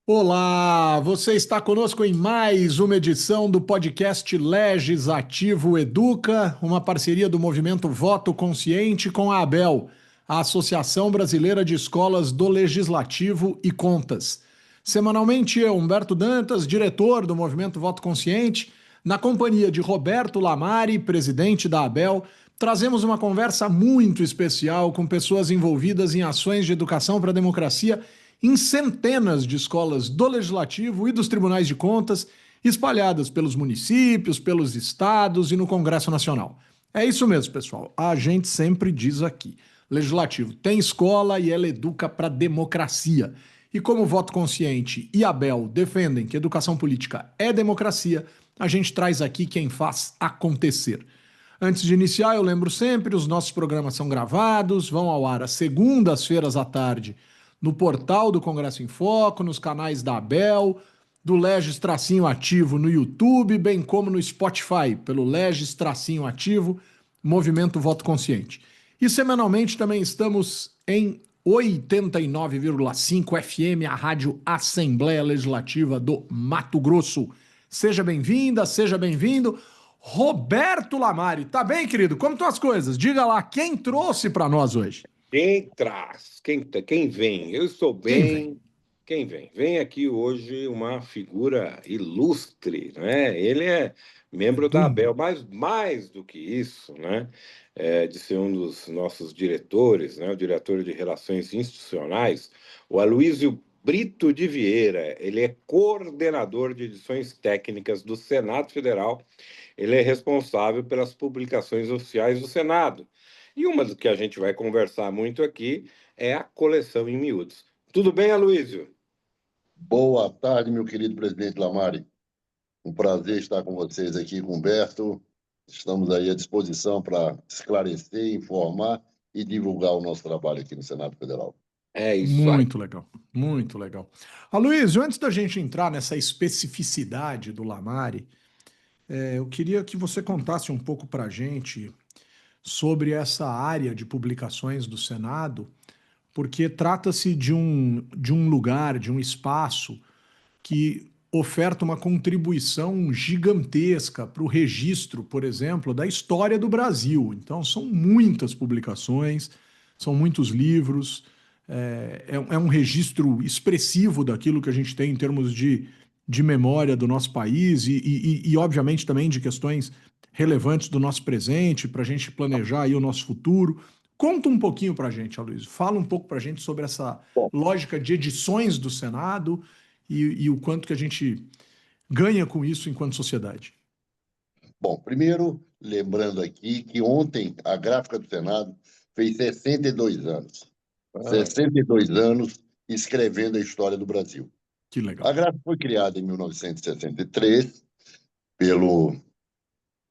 Olá, você está conosco em mais uma edição do podcast Legislativo Educa, uma parceria do movimento Voto Consciente com a ABEL, a Associação Brasileira de Escolas do Legislativo e Contas. Semanalmente, eu, Humberto Dantas, diretor do movimento Voto Consciente, na companhia de Roberto Lamari, presidente da ABEL, trazemos uma conversa muito especial com pessoas envolvidas em ações de educação para a democracia em centenas de escolas do Legislativo e dos Tribunais de Contas, espalhadas pelos municípios, pelos estados e no Congresso Nacional. É isso mesmo, pessoal. A gente sempre diz aqui: Legislativo tem escola e ela educa para a democracia. E como o Voto Consciente e a Abel defendem que educação política é democracia, a gente traz aqui quem faz acontecer. Antes de iniciar, eu lembro sempre, os nossos programas são gravados, vão ao ar às segundas-feiras à tarde no portal do Congresso em Foco, nos canais da Abel, do Legis Tracinho Ativo no YouTube, bem como no Spotify, pelo Legis Tracinho Ativo, Movimento Voto Consciente. E semanalmente também estamos em 89,5 FM, a Rádio Assembleia Legislativa do Mato Grosso. Seja bem-vinda, seja bem-vindo. Roberto Lamari, tá bem, querido? Como estão as coisas? Diga lá, quem trouxe para nós hoje? Quem traz? Quem vem? Eu estou Quem vem? bem. Quem vem? Vem aqui hoje uma figura ilustre, né? Ele é membro da Dum. ABEL, mas mais do que isso, né? De ser um dos nossos diretores, né? O diretor de Relações Institucionais, o Aloysio Brito de Vieira. Ele é coordenador de edições técnicas do Senado Federal. Ele é responsável pelas publicações oficiais do Senado. E uma do que a gente vai conversar muito aqui é a coleção em miúdos. Tudo bem, Aloysio? Boa tarde, meu querido presidente Lamari. Um prazer estar com vocês aqui, com o Humberto. Estamos aí à disposição para esclarecer, informar e divulgar o nosso trabalho aqui no Senado Federal. É isso aí. Muito legal, muito legal. Aloysio, antes da gente entrar nessa especificidade do Lamari, eu queria que você contasse um pouco para a gente sobre essa área de publicações do Senado, porque trata-se de um lugar, de um espaço que oferta uma contribuição gigantesca para o registro, por exemplo, da história do Brasil. Então, são muitas publicações, são muitos livros, é um registro expressivo daquilo que a gente tem em termos de memória do nosso país e, obviamente, também de questões relevantes do nosso presente, para a gente planejar aí o nosso futuro. Conta um pouquinho para a gente, Aloysio. Fala um pouco para a gente sobre essa Bom, lógica de edições do Senado e o quanto que a gente ganha com isso enquanto sociedade. primeiro, lembrando aqui que ontem a Gráfica do Senado fez 62 anos. Ah, 62 anos escrevendo a história do Brasil. que A legal. Gráfica foi criada em 1963 pelo,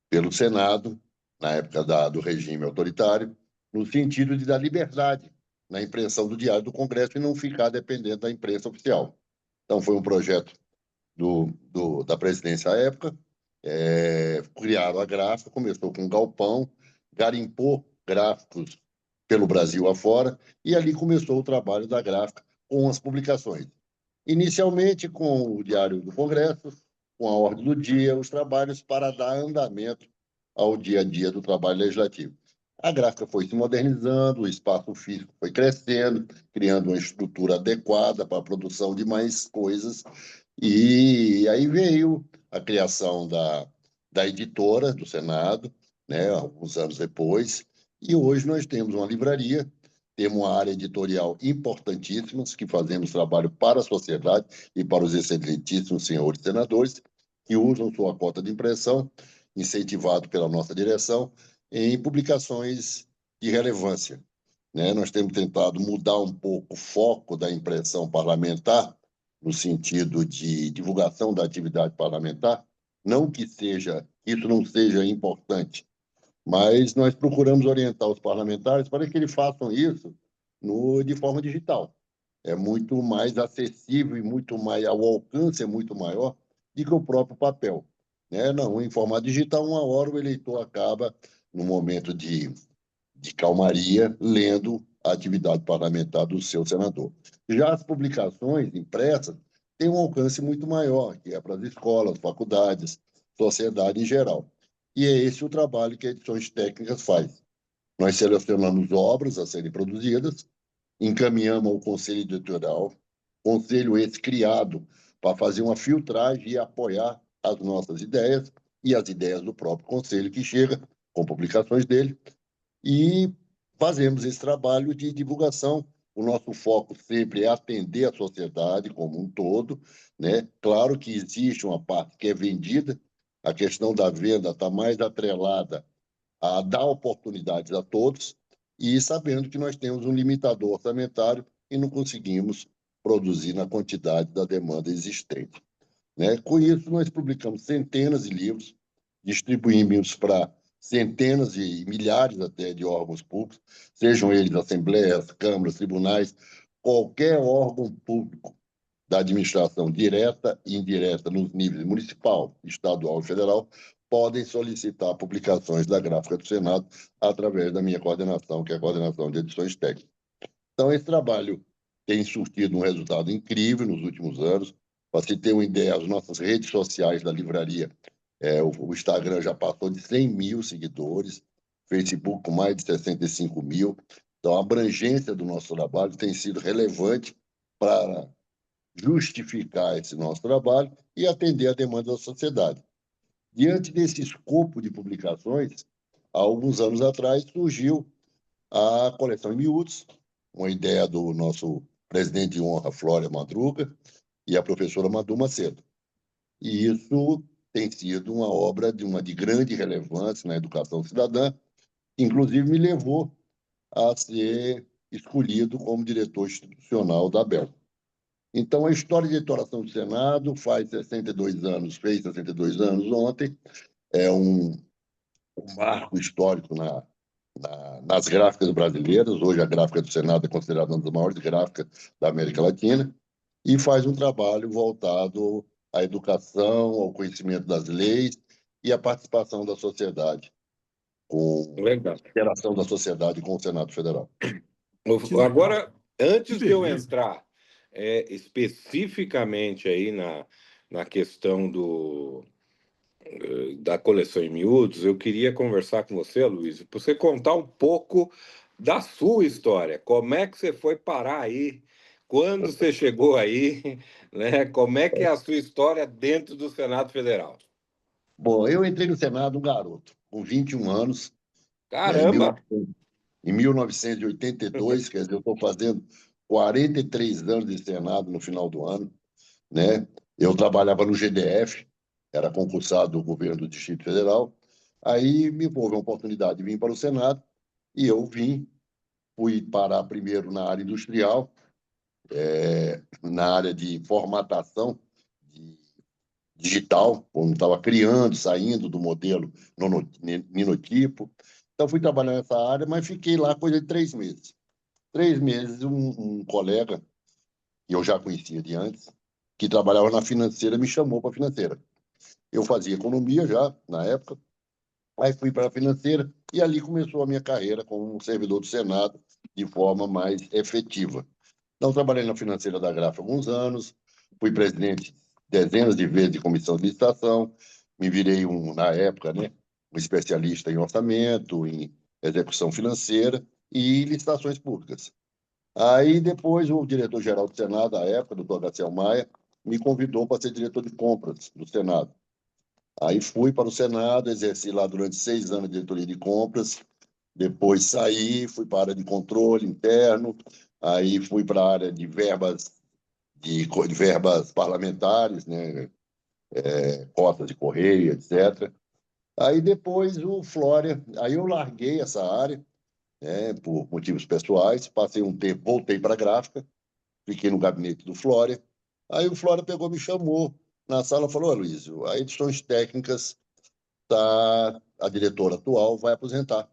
pelo Senado, na época do regime autoritário, no sentido de dar liberdade na impressão do Diário do Congresso e não ficar dependendo da imprensa oficial. Então, foi um projeto da presidência à época, criaram a gráfica, começou com um galpão, garimpou gráficos pelo Brasil afora, e ali começou o trabalho da gráfica com as publicações. Inicialmente com o Diário do Congresso, com a ordem do dia, os trabalhos para dar andamento ao dia a dia do trabalho legislativo. A gráfica foi se modernizando, o espaço físico foi crescendo, criando uma estrutura adequada para a produção de mais coisas, e aí veio a criação da editora do Senado, né, alguns anos depois, e hoje nós temos uma livraria, temos uma área editorial importantíssima, que fazemos trabalho para a sociedade e para os excelentíssimos senhores senadores, que usam sua cota de impressão, incentivado pela nossa direção, em publicações de relevância, né? Nós temos tentado mudar um pouco o foco da impressão parlamentar, no sentido de divulgação da atividade parlamentar, não que isso não seja importante, mas nós procuramos orientar os parlamentares para que eles façam isso de forma digital. É muito mais acessível e muito mais, o alcance é muito maior do que o próprio papel, né? Não, em formato digital, uma hora o eleitor acaba, no momento de calmaria, lendo a atividade parlamentar do seu senador. Já as publicações impressas tem um alcance muito maior, que é para as escolas, faculdades, sociedade em geral. E é esse o trabalho que a Edições Técnicas faz. Nós selecionamos obras a serem produzidas, encaminhamos ao Conselho Editorial, conselho esse criado para fazer uma filtragem e apoiar as nossas ideias e as ideias do próprio conselho que chega com publicações dele, e fazemos esse trabalho de divulgação. O nosso foco sempre é atender a sociedade como um todo, né? Claro que existe uma parte que é vendida, a questão da venda está mais atrelada a dar oportunidades a todos, e sabendo que nós temos um limitador orçamentário e não conseguimos produzir na quantidade da demanda existente, né? Com isso, nós publicamos centenas de livros, distribuímos para centenas e milhares até de órgãos públicos, sejam eles assembleias, câmaras, tribunais, qualquer órgão público da administração direta e indireta nos níveis municipal, estadual e federal, podem solicitar publicações da Gráfica do Senado através da minha coordenação, que é a coordenação de edições técnicas. Então, esse trabalho tem surtido um resultado incrível nos últimos anos. Para se ter uma ideia, as nossas redes sociais da livraria, o Instagram já passou de 100 mil seguidores, Facebook com mais de 65 mil. Então, a abrangência do nosso trabalho tem sido relevante para justificar esse nosso trabalho e atender a demanda da sociedade. Diante desse escopo de publicações, há alguns anos atrás surgiu a coleção em miúdos, uma ideia do nosso presidente de honra, Flória Madruga, e a professora Madu Macedo. E isso tem sido uma obra de grande relevância na educação cidadã, que inclusive me levou a ser escolhido como diretor institucional da ABEL. Então, a história de editoração do Senado faz 62 anos, fez 62 anos ontem, é um marco histórico nas gráficas brasileiras. Hoje, a gráfica do Senado é considerada uma das maiores gráficas da América Latina, e faz um trabalho voltado à educação, ao conhecimento das leis e à participação da sociedade, com Legal. a interação da sociedade com o Senado Federal. Agora, antes de eu entrar especificamente aí na questão da coleção em miúdos, eu queria conversar com você, Luiz, para você contar um pouco da sua história. Como é que você foi parar aí? Quando você chegou aí? Né? Como é que é a sua história dentro do Senado Federal? Bom, eu entrei no Senado um garoto, com 21 anos, né, Caramba! em 1982, quer dizer, eu estou fazendo 43 anos de Senado no final do ano, né? Eu trabalhava no GDF, era concursado do governo do Distrito Federal. Aí me houve a oportunidade de vir para o Senado e eu vim, fui parar primeiro na área industrial, na área de formatação de digital, quando estava criando, saindo do modelo ninotipo. Então, fui trabalhar nessa área, mas fiquei lá coisa de 3 meses. 3 meses, um colega, que eu já conhecia de antes, que trabalhava na financeira, me chamou para a financeira. Eu fazia economia já, na época, aí fui para a financeira e ali começou a minha carreira como servidor do Senado de forma mais efetiva. Então, trabalhei na financeira da Graf há alguns anos, fui presidente dezenas de vezes de comissão de licitação, me virei, na época, né, um especialista em orçamento, em execução financeira e licitações públicas. Aí, depois, o diretor-geral do Senado, à época, o doutor Garcia Maia, me convidou para ser diretor de compras do Senado. Aí fui para o Senado, exerci lá durante 6 anos a diretoria de compras, depois saí, fui para a área de controle interno, aí fui para a área de verbas, de verbas parlamentares, né, cotas de correio, etc. Aí depois o Flória, aí eu larguei essa área, né, por motivos pessoais, passei um tempo, voltei para a gráfica, fiquei no gabinete do Flória. Aí o Flória pegou, me chamou na sala e falou: Luísio, a Edições Técnicas, a diretora atual vai aposentar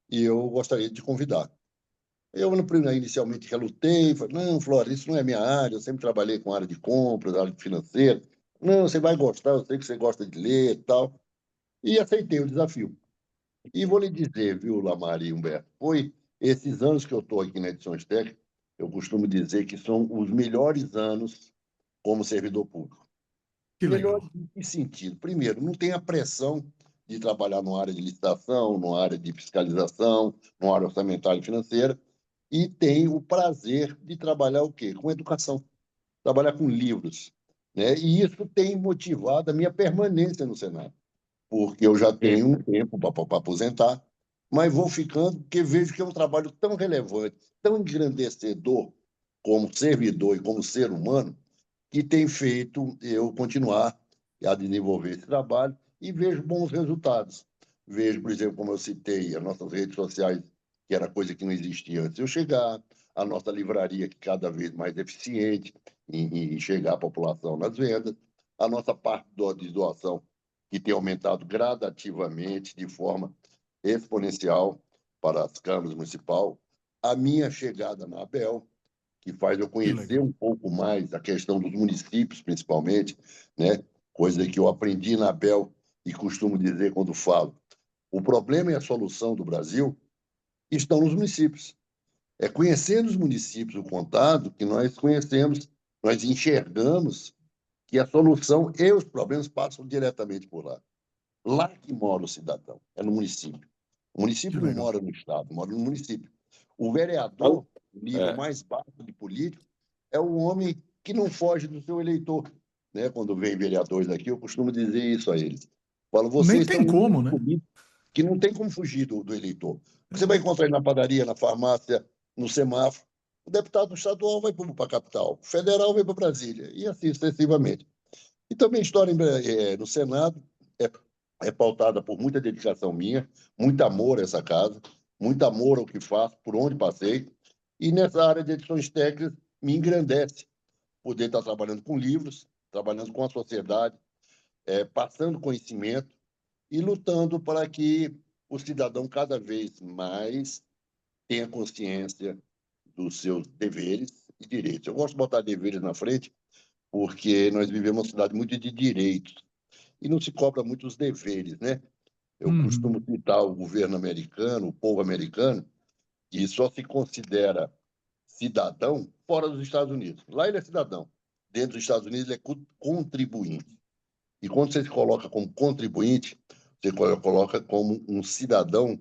e eu gostaria de te convidar. Eu, inicialmente, relutei, falei: não, Flora, isso não é minha área, eu sempre trabalhei com área de compras, área de financeira. Não, você vai gostar, eu sei que você gosta de ler e tal. E aceitei o desafio. E vou lhe dizer, viu, Lamar e Humberto, foi esses anos que eu estou aqui na Edições Técnicas, eu costumo dizer que são os melhores anos como servidor público. Que Melhor legal. em que sentido? Primeiro, não tem a pressão de trabalhar numa área de licitação, numa área de fiscalização, numa área orçamentária e financeira, e tem o prazer de trabalhar o quê? Com educação, trabalhar com livros, né? E isso tem motivado a minha permanência no Senado, porque eu já tenho um tempo para aposentar, mas vou ficando porque vejo que é um trabalho tão relevante, tão engrandecedor como servidor e como ser humano, que tem feito eu continuar a desenvolver esse trabalho e vejo bons resultados. Vejo, por exemplo, como eu citei, as nossas redes sociais, que era coisa que não existia antes de eu chegar, a nossa livraria, que cada vez mais eficiente em chegar à população nas vendas, a nossa parte de doação, que tem aumentado gradativamente, de forma exponencial para as câmaras municipais, a minha chegada na ABEL, que faz eu Que conhecer legal. um pouco mais a questão dos municípios, principalmente, né? Coisa que eu aprendi na ABEL e costumo dizer quando falo. O problema e a solução do Brasil estão nos municípios. É conhecendo os municípios, o contato, que nós conhecemos, nós enxergamos que a solução e os problemas passam diretamente por lá. Lá que mora o cidadão, é no município. O Que município não legal. mora no Estado, mora no município. O vereador, o nível É. mais baixo de político, é o homem que não foge do seu eleitor. Né? Quando vem vereadores aqui, eu costumo dizer isso a eles. Falo, Nem vocês são tem um como, único né? político que não tem como fugir do eleitor. Você vai É. encontrar ele na padaria, na farmácia, no semáforo. O deputado estadual vai para a capital, o federal vai para Brasília, e assim sucessivamente. Então, minha história no Senado é, é pautada por muita dedicação minha, muito amor a essa casa, muito amor ao que faço, por onde passei, e nessa área de edições técnicas me engrandece poder estar trabalhando com livros, trabalhando com a sociedade, passando conhecimento e lutando para que o cidadão cada vez mais tenha consciência dos seus deveres e direitos. Eu gosto de botar deveres na frente porque nós vivemos uma cidade muito de direitos e não se cobra muito os deveres, né? Eu Uhum. costumo citar o governo americano, o povo americano, que só se considera cidadão fora dos Estados Unidos. Lá ele é cidadão. Dentro dos Estados Unidos ele é contribuinte. E quando você se coloca como contribuinte, você coloca como um cidadão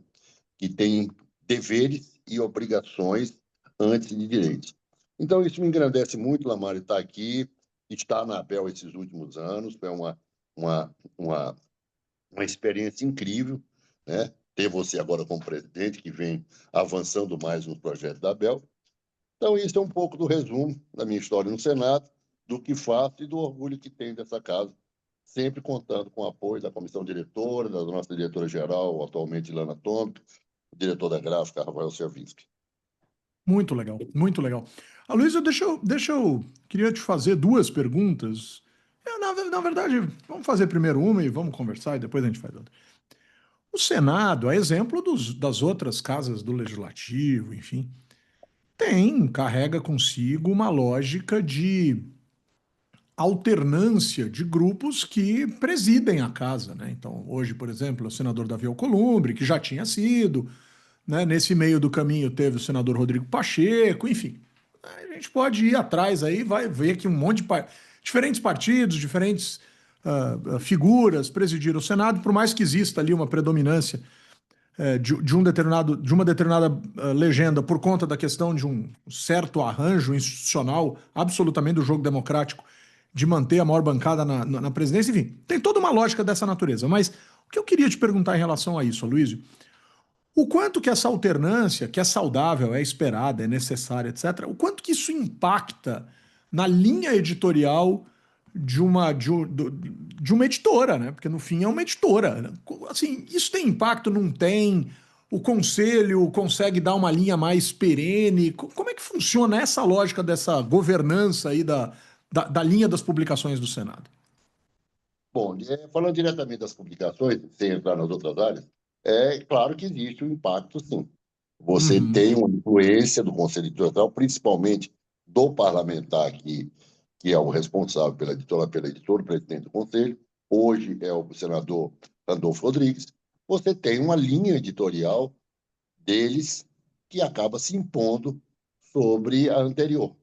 que tem deveres e obrigações antes de direitos. Então, isso me engrandece muito, Lamar, estar aqui, estar na ABEL esses últimos anos, foi uma, uma, uma experiência incrível, né? Ter você agora como presidente, que vem avançando mais nos projetos da ABEL. Então, isso é um pouco do resumo da minha história no Senado, do que faço e do orgulho que tenho dessa casa, sempre contando com o apoio da comissão diretora, da nossa diretora-geral, atualmente Ilana Tômico, o diretor da gráfica, Rafael Servinski. Muito legal, muito legal. Aloysio, queria te fazer duas perguntas. Na verdade, vamos fazer primeiro uma e vamos conversar e depois a gente faz outra. O Senado, a exemplo das outras casas do Legislativo, enfim, carrega consigo uma lógica de alternância de grupos que presidem a casa, né? Então, hoje, por exemplo, é o senador Davi Alcolumbre, que já tinha sido, né? Nesse meio do caminho teve o senador Rodrigo Pacheco, enfim. A gente pode ir atrás aí, vai ver que um monte de diferentes partidos, diferentes figuras presidiram o Senado, por mais que exista ali uma predominância de uma determinada legenda por conta da questão de um certo arranjo institucional, absolutamente do jogo democrático, de manter a maior bancada na presidência, enfim, tem toda uma lógica dessa natureza. Mas o que eu queria te perguntar em relação a isso, Aloysio, o quanto que essa alternância, que é saudável, é esperada, é necessária, etc., o quanto que isso impacta na linha editorial de uma editora, né? Porque no fim é uma editora, né? Assim, isso tem impacto? Não tem? O conselho consegue dar uma linha mais perene? Como é que funciona essa lógica dessa governança aí da linha das publicações do Senado? Bom, falando diretamente das publicações, sem entrar nas outras áreas, é claro que existe um impacto, sim. Você Uhum. tem uma influência do Conselho Editorial, principalmente do parlamentar, que é o responsável pela editora, o presidente do Conselho. Hoje é o senador Randolfo Rodrigues. Você tem uma linha editorial deles que acaba se impondo sobre a anterior.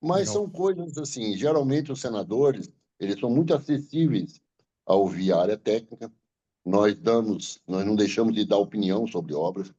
Mas Legal. são coisas assim, geralmente os senadores, eles são muito acessíveis a ouvir a área técnica. Nós não deixamos de dar opinião sobre obras,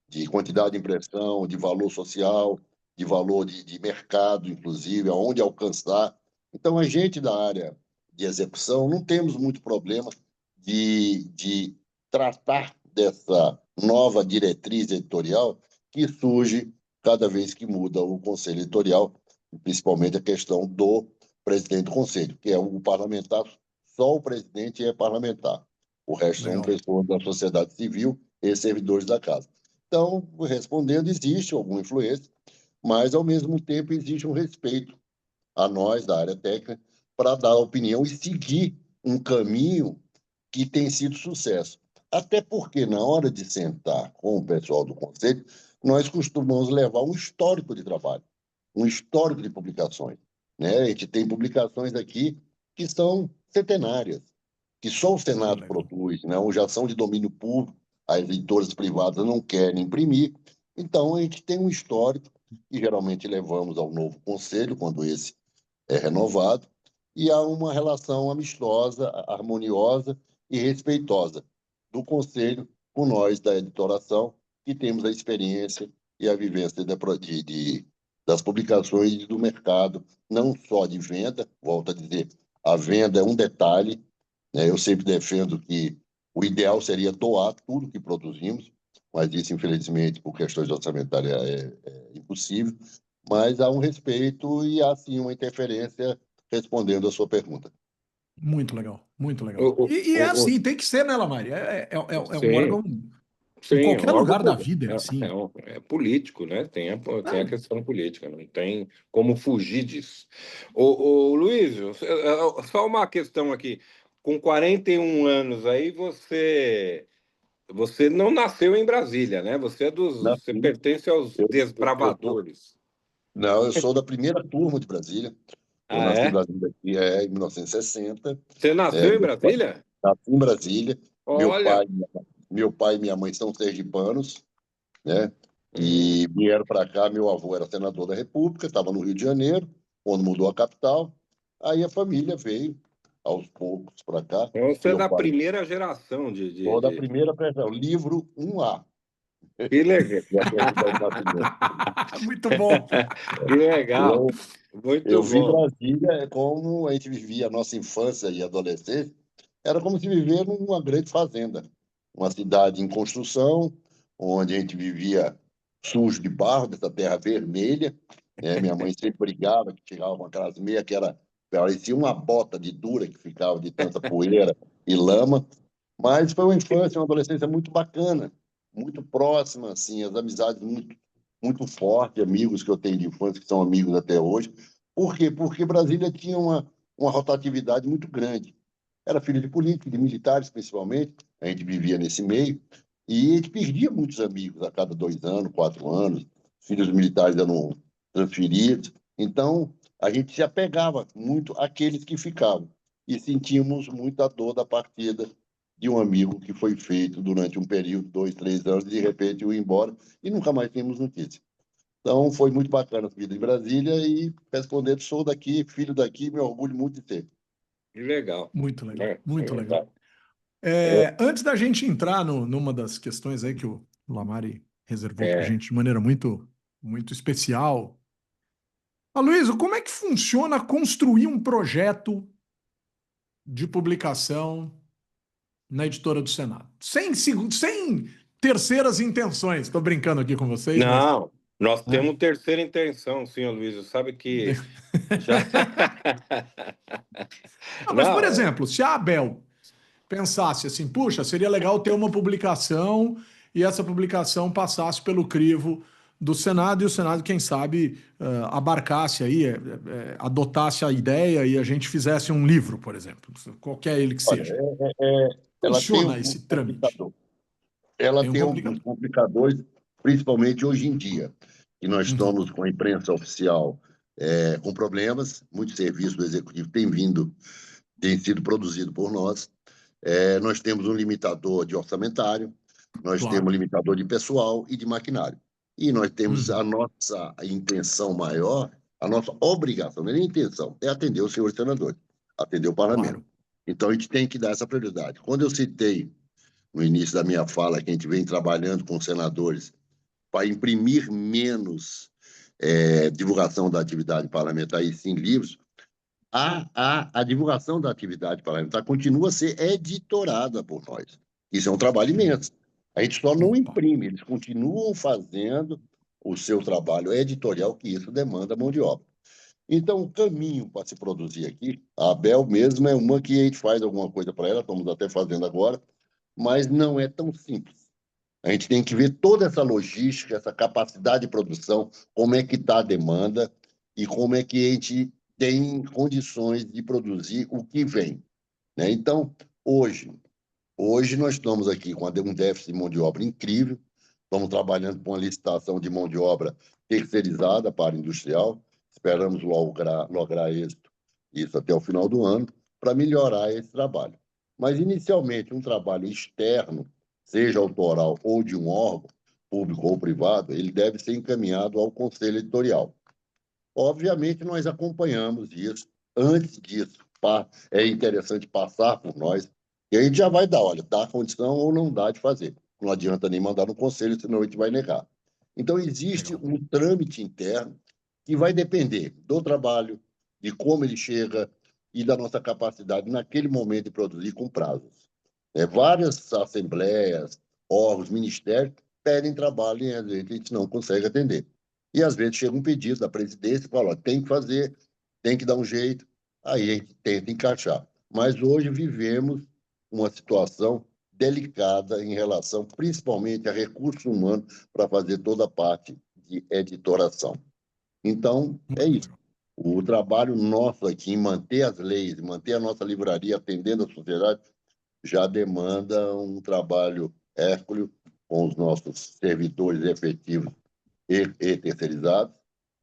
de quantidade de impressão, de valor social, de valor de mercado, inclusive, aonde alcançar. Então, a gente da área de execução não temos muito problema de tratar dessa nova diretriz editorial que surge cada vez que muda o conselho editorial, principalmente a questão do presidente do conselho, que é o parlamentar, só o presidente é parlamentar. O resto são Legal. pessoas da sociedade civil e servidores da casa. Então, respondendo, existe alguma influência, mas, ao mesmo tempo, existe um respeito a nós, da área técnica, para dar opinião e seguir um caminho que tem sido sucesso. Até porque, na hora de sentar com o pessoal do conselho, nós costumamos levar um histórico de trabalho, um histórico de publicações. Né? A gente tem publicações aqui que são centenárias, que só o Que Senado legal. produz, né? Ou já são de domínio público, as editoras privadas não querem imprimir. Então, a gente tem um histórico que geralmente levamos ao novo conselho, quando esse é renovado, e há uma relação amistosa, harmoniosa e respeitosa do conselho com nós da editoração, que temos a experiência e a vivência das publicações e do mercado, não só de venda, volto a dizer, a venda é um detalhe, né? Eu sempre defendo que o ideal seria doar tudo que produzimos, mas isso, infelizmente, por questões orçamentárias, é impossível. Mas há um respeito e há, sim, uma interferência respondendo a sua pergunta. Muito legal, muito O, legal. o, E é o, assim, tem que ser, né, Lamari? É um sim, órgão em sim, qualquer órgão lugar da vida, é assim. é político, né? Tem a Ah, questão política, não tem como fugir disso. O Luísio, só uma questão aqui. Com 41 anos aí, você não nasceu em Brasília, né? Você Nasci, pertence aos desbravadores. não, eu sou da primeira turma de Brasília. Eu Ah, nasci em é? Brasília em 1960. Você É, nasceu em Brasília? nasci em Brasília. Meu Olha. pai, meu pai e minha mãe são sergipanos, né? Hum. E vieram para cá. Meu avô era senador da República, estava no Rio de Janeiro, quando mudou a capital. Aí a família veio aos poucos para cá. Então você é Meu da pai, primeira geração sou da primeira pressão, livro 1A, Que legal. da certidão de nascimento. muito bom. Que legal. Eu, Muito eu vi bom. Brasília como a gente vivia a nossa infância e adolescência, era como se viver numa grande fazenda, uma cidade em construção, onde a gente vivia sujo de barro, dessa terra vermelha, né? Minha mãe sempre brigava, que chegava com aquelas meias que parecia uma bota de dura que ficava de tanta poeira e lama, mas foi uma infância, uma adolescência muito bacana, muito próxima, assim, as amizades muito fortes, amigos que eu tenho de infância que são amigos até hoje. Por quê? Porque Brasília tinha uma rotatividade muito grande. Era filho de políticos, de militares, principalmente. A gente vivia nesse meio. E a gente perdia muitos amigos a cada 2 anos, 4 anos. Filhos militares eram transferidos. Então, a gente se apegava muito àqueles que ficavam. E sentimos muita dor da partida de um amigo que foi feito durante um período, 2, 3 anos, e de repente ia embora e nunca mais temos notícia. Então, foi muito bacana a vida em Brasília e, respondendo, sou daqui, filho daqui, me orgulho muito de ser. Que legal. Muito legal, É, muito é, legal. tá. É, Antes da gente entrar numa das questões aí que o Lamari reservou para a é. gente de maneira muito, muito especial, Aloysio, como é que funciona construir um projeto de publicação na editora do Senado? Sem terceiras intenções. Estou brincando aqui com vocês, mas. Não, nós Né? temos terceira intenção, senhor Luiz. Sabe que já. Não, mas, por Não, exemplo, se a Abel pensasse assim, puxa, seria legal ter uma publicação e essa publicação passasse pelo crivo do Senado e o Senado, quem sabe, abarcasse aí, adotasse a ideia e a gente fizesse um livro, por exemplo, qualquer ele que olha, seja. ela tem Funciona alguns esse trâmite? complicadores. Ela Tem um tem alguns complicador. complicadores, principalmente hoje em dia, que nós Uhum, estamos com a imprensa oficial com problemas. Muitos serviços do Executivo têm sido produzido por nós. Nós temos um limitador de orçamentário, nós temos um claro. limitador de pessoal e de maquinário. E nós temos a Uhum, nossa intenção maior A nossa obrigação, não é nem intenção, é atender os senhores senadores, atender o parlamento. Claro. Então, a gente tem que dar essa prioridade. Quando eu citei no início da minha fala que a gente vem trabalhando com senadores para imprimir menos divulgação da atividade parlamentar e sim livros, a divulgação da atividade parlamentar continua a ser editorada por nós. Isso é um trabalho imenso. A gente só não Opa. imprime, eles continuam fazendo o seu trabalho editorial, que isso demanda mão de obra. Então, o caminho para se produzir aqui, a Abel mesmo é uma que a gente faz alguma coisa para ela, estamos até fazendo agora, mas não é tão simples. A gente tem que ver toda essa logística, essa capacidade de produção, como é que está a demanda e como é que a gente tem condições de produzir o que vem, né? Então, hoje nós estamos aqui com um déficit de mão de obra incrível, estamos trabalhando com uma licitação de mão de obra terceirizada para industrial, esperamos lograr isso até o final do ano, para melhorar esse trabalho. Mas, inicialmente, um trabalho externo, seja autoral ou de um órgão, público ou privado, ele deve ser encaminhado ao conselho editorial. Obviamente, nós acompanhamos isso. Antes disso, é interessante passar por nós, e a gente já vai dar, olha, dá condição ou não dá de fazer. Não adianta nem mandar no conselho, senão a gente vai negar. Então, existe Legal. um trâmite interno que vai depender do trabalho, de como ele chega e da nossa capacidade naquele momento de produzir com prazos. Várias assembleias, órgãos, ministérios pedem trabalho e às vezes a gente não consegue atender. E às vezes chega um pedido da presidência e fala, ó, tem que fazer, tem que dar um jeito, aí a gente tenta encaixar. Mas hoje vivemos uma situação delicada em relação, principalmente, a recursos humanos para fazer toda a parte de editoração. Então, é Muito isso. legal. O trabalho nosso aqui em manter as leis, manter a nossa livraria atendendo a sociedade, já demanda um trabalho hércules com os nossos servidores efetivos e terceirizados,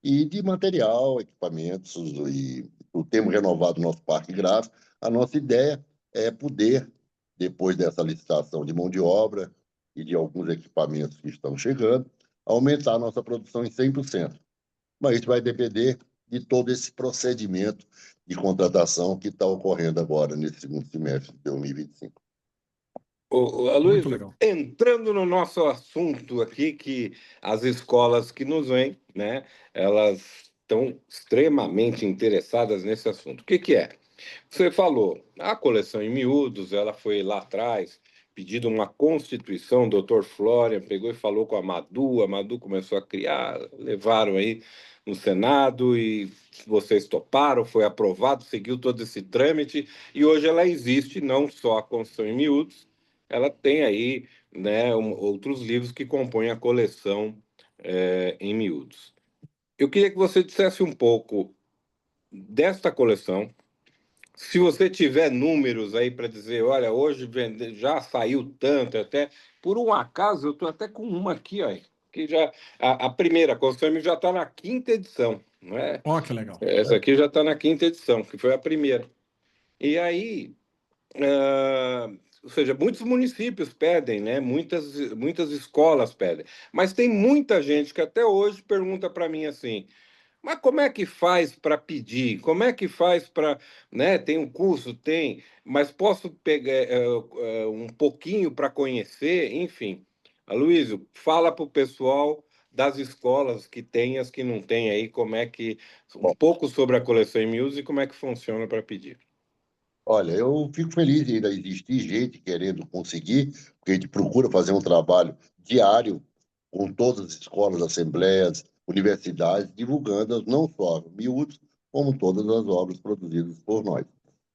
e de material, equipamentos, e temos renovado o nosso parque gráfico. A nossa ideia é poder, depois dessa licitação de mão de obra e de alguns equipamentos que estão chegando, aumentar a nossa produção em 100%. Mas isso vai depender de todo esse procedimento de contratação que está ocorrendo agora, nesse segundo semestre de 2025. Muito Aloysio, legal. entrando no nosso assunto aqui, que as escolas que nos vêm, né, elas estão extremamente interessadas nesse assunto. O que que é? Você falou, a coleção em miúdos, ela foi lá atrás, pedido uma constituição, o doutor Florian pegou e falou com a Madu começou a criar, levaram aí no Senado e vocês toparam, foi aprovado, seguiu todo esse trâmite e hoje ela existe, não só a Constituição em miúdos, ela tem aí, né, outros livros que compõem a coleção em miúdos. Eu queria que você dissesse um pouco desta coleção, se você tiver números aí para dizer, olha, hoje já saiu tanto, até por um acaso eu estou até com uma aqui, ó, que já a primeira, a Consume já está na quinta edição, não é? Ó, que legal. Essa aqui já está na quinta edição, que foi a primeira. E aí, ou seja, muitos municípios pedem, né? Muitas escolas pedem, mas tem muita gente que até hoje pergunta para mim assim. Mas como é que faz para pedir? Como é que faz para, né? Tem um curso, tem, mas posso pegar um pouquinho para conhecer, enfim. Aloysio, fala para o pessoal das escolas que tem, as que não tem aí, como é que um Bom, pouco sobre a coleção em Music e como é que funciona para pedir. olha, eu fico feliz de ainda existir gente querendo conseguir, porque a gente procura fazer um trabalho diário com todas as escolas, assembleias, universidades, divulgando não só miúdos, como todas as obras produzidas por nós.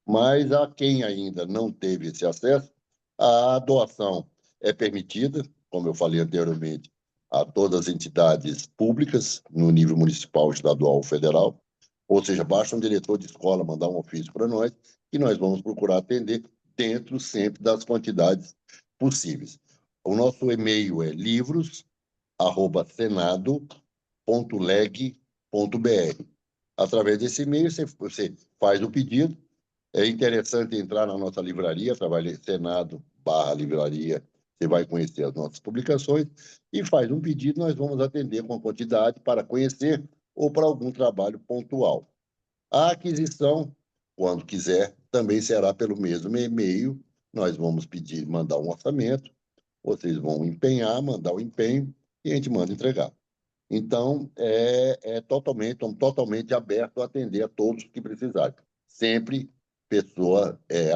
Mas a quem ainda não teve esse acesso, a doação é permitida, como eu falei anteriormente, a todas as entidades públicas, no nível municipal, estadual ou federal. Ou seja, basta um diretor de escola mandar um ofício para nós e nós vamos procurar atender dentro sempre das quantidades possíveis. O nosso e-mail é livros@senado.leg.br. Através desse e-mail, você faz o pedido. É interessante entrar na nossa livraria, trabalhar Senado/livraria, você vai conhecer as nossas publicações e faz um pedido, nós vamos atender com a quantidade para conhecer ou para algum trabalho pontual. A aquisição, quando quiser, também será pelo mesmo e-mail. Nós vamos pedir, mandar um orçamento, vocês vão empenhar, mandar o empenho e a gente manda entregar. Então, estamos totalmente abertos a atender a todos que precisarem. Sempre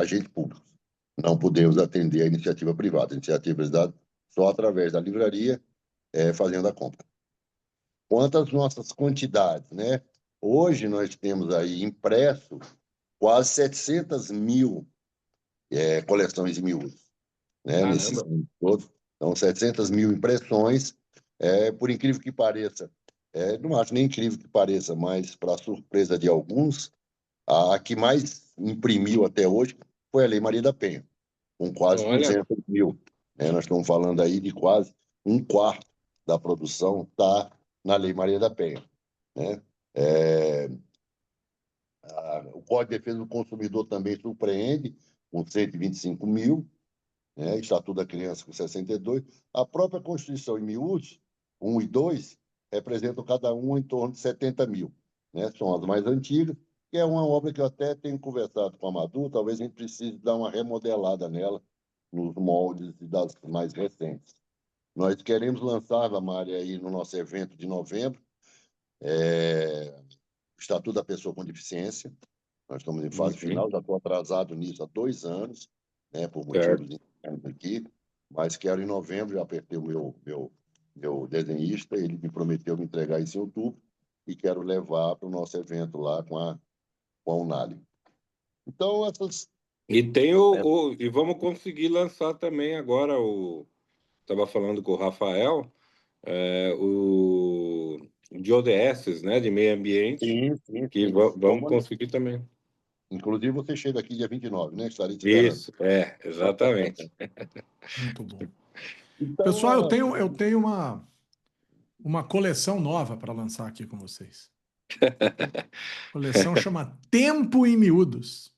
agente público. Não podemos atender a iniciativa privada. A iniciativa privada só através da livraria, fazendo a compra. Quanto às nossas quantidades, né? Hoje nós temos aí impresso quase 700 mil coleções de miúdos, né? Nesses Caramba! anos todos. Então, 700 mil impressões. Por incrível que pareça, não acho nem incrível que pareça, mas para surpresa de alguns, a que mais imprimiu até hoje foi a Lei Maria da Penha, com quase Olha, 200 mil. Nós estamos falando aí de quase um quarto da produção está na Lei Maria da Penha, né? É, o Código de Defesa do Consumidor também surpreende, com 125 mil, né? Estatuto da Criança com 62. A própria Constituição, em miúdos, 1 e 2, representam cada um em torno de 70 mil. Né? São as mais antigas, que é uma obra que eu até tenho conversado com a Madu, talvez a gente precise dar uma remodelada nela, nos moldes das mais recentes. Nós queremos lançar, Maria, aí no nosso evento de novembro, o Estatuto da Pessoa com Deficiência. Nós estamos em fase uhum, final, já estou atrasado nisso há 2 anos, né, por motivos certo. internos aqui, mas quero em novembro, já apertei o meu desenhista, ele me prometeu me entregar isso em outubro, e quero levar para o nosso evento lá com a Unali. Então, E tem e vamos conseguir lançar também agora estava falando com o Rafael, o de ODS, né, de meio ambiente, sim, sim, que sim. vamos conseguir também. Inclusive, você chega aqui dia 29, né? Estarei te esperando. Isso, exatamente. Muito bom. Então, Pessoal, eu tenho uma coleção nova para lançar aqui com vocês. A coleção chama Tempo em Miúdos.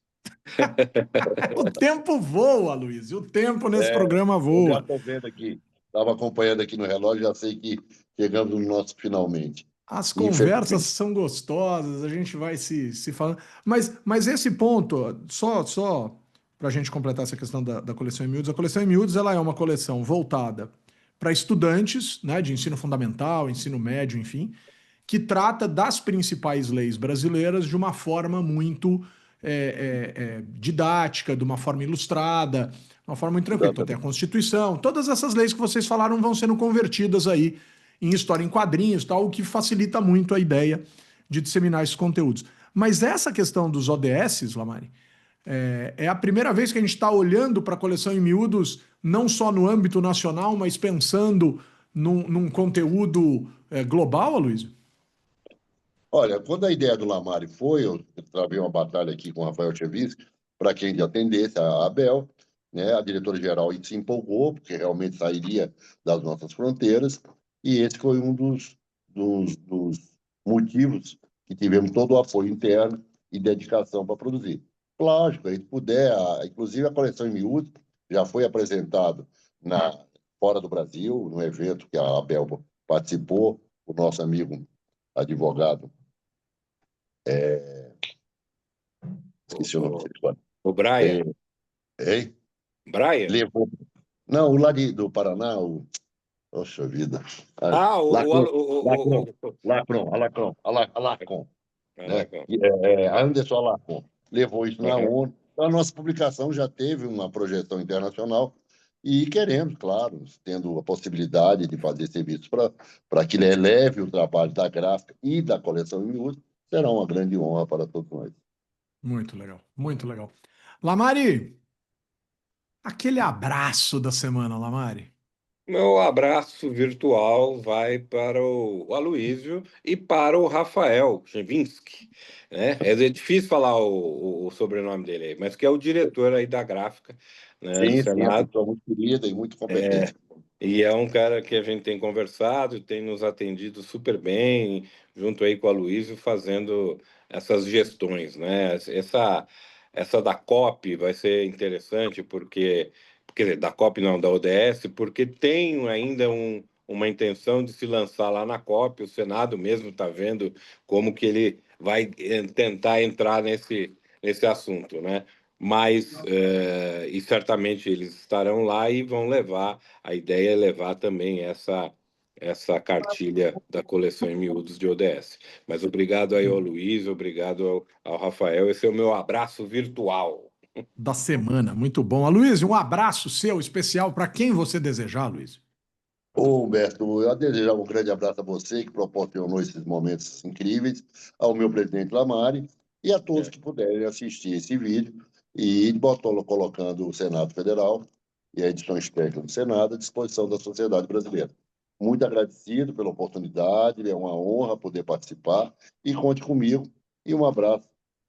O tempo voa, Luiz, e o tempo nesse programa eu já voa. estou vendo aqui, estava acompanhando aqui no relógio, já sei que chegamos no nosso finalmente. As conversas Infelizmente. são gostosas, a gente vai se falando. Mas esse ponto, só para a gente completar essa questão da coleção em miúdos, a coleção em miúdos ela é uma coleção voltada para estudantes, né, de ensino fundamental, ensino médio, enfim, que trata das principais leis brasileiras de uma forma muito didática, de uma forma ilustrada, uma forma muito tranquila. Então tem a Exatamente. Constituição, todas essas leis que vocês falaram vão sendo convertidas aí em história em quadrinhos, tal, o que facilita muito a ideia de disseminar esses conteúdos. Mas essa questão dos ODS, Lamari, é a primeira vez que a gente está olhando para a coleção em miúdos, não só no âmbito nacional, mas pensando num conteúdo global, Aloysio? Olha, quando a ideia do Lamari foi, eu travei uma batalha aqui com o Rafael Chevisky para quem de atendesse a Abel, né? A diretora-geral se empolgou, porque realmente sairia das nossas fronteiras, e esse foi um dos motivos que tivemos todo o apoio interno e dedicação para produzir. Lógico, a gente puder, inclusive a coleção em miúdos já foi apresentado fora do Brasil, no evento que a Abel participou, o nosso amigo advogado, O, esqueci o nome o, dele agora. o Brian. É, hein? Brian? Levou. Não, o lá do Paraná, Poxa vida. Ah, Ah, Lacron, Lacron, Lacron, Alacron, né? Caraca. Anderson Alacron levou isso na Uhum. ONU. Então, a nossa publicação já teve uma projeção internacional e queremos, claro, tendo a possibilidade de fazer serviços para que ele eleve o trabalho da gráfica e da coleção em miúdos, será uma grande honra para todos nós. Muito legal, muito legal. Lamari, aquele abraço da semana, Lamari. Meu abraço virtual vai para o Aloysio e para o Rafael Chevinski, né? É difícil falar o sobrenome dele aí, mas que é o diretor aí da gráfica, né, do Sim, sim, é uma Senado. pessoa muito querida e muito É, competente. e é um cara que a gente tem conversado, tem nos atendido super bem, junto aí com a Luísio, fazendo essas gestões, né? Essa da COP vai ser interessante, porque, quer dizer, da COP não, da ODS, porque tem ainda uma intenção de se lançar lá na COP. O Senado mesmo está vendo como que ele vai tentar entrar nesse assunto, né? Mas, e certamente eles estarão lá e vão levar, a ideia é levar também essa cartilha da coleção em miúdos de ODS. Mas obrigado aí ao Luiz, obrigado ao Rafael. Esse é o meu abraço virtual. Da semana. Muito bom. Aloysio, um abraço seu especial para quem você desejar, Aloysio. Ô, Humberto, eu desejo um grande abraço a você que proporcionou esses momentos incríveis, ao meu presidente Lamari e a todos que puderem assistir esse vídeo e botou colocando o Senado Federal e a edição externa do Senado à disposição da sociedade brasileira. Muito agradecido pela oportunidade, é uma honra poder participar e conte comigo. E um abraço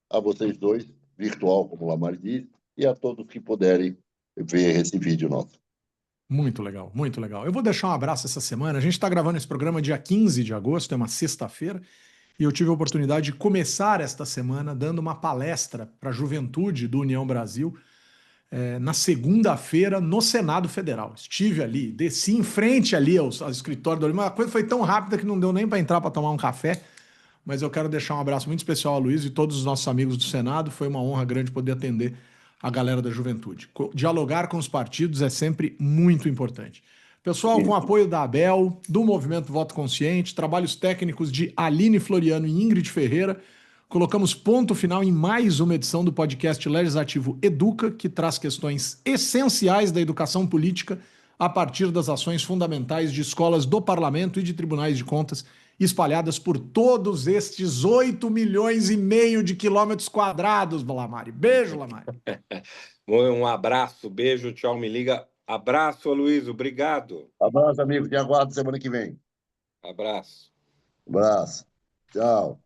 a vocês dois, virtual, como o Lamari disse, e a todos que puderem ver esse vídeo nosso. Muito legal, muito legal. Eu vou deixar um abraço essa semana. A gente está gravando esse programa dia 15 de agosto, é uma sexta-feira, e eu tive a oportunidade de começar esta semana dando uma palestra para a juventude do União Brasil, na segunda-feira no Senado Federal. Estive ali, desci em frente ali ao escritório do Olímpio. A coisa foi tão rápida que não deu nem para entrar para tomar um café, mas eu quero deixar um abraço muito especial ao Luiz e todos os nossos amigos do Senado. Foi uma honra grande poder atender a galera da juventude. Dialogar com os partidos é sempre muito importante. Pessoal, com apoio da Abel, do Movimento Voto Consciente, trabalhos técnicos de Aline Floriano e Ingrid Ferreira, colocamos ponto final em mais uma edição do podcast legislativo Educa, que traz questões essenciais da educação política a partir das ações fundamentais de escolas do parlamento e de tribunais de contas espalhadas por todos estes 8 milhões e meio de quilômetros quadrados, Lamari. Beijo, Lamari. Um abraço, beijo, tchau, me liga. Abraço, Luiz, obrigado. Abraço, amigo. Te aguardo semana que vem. Abraço. Abraço. Tchau.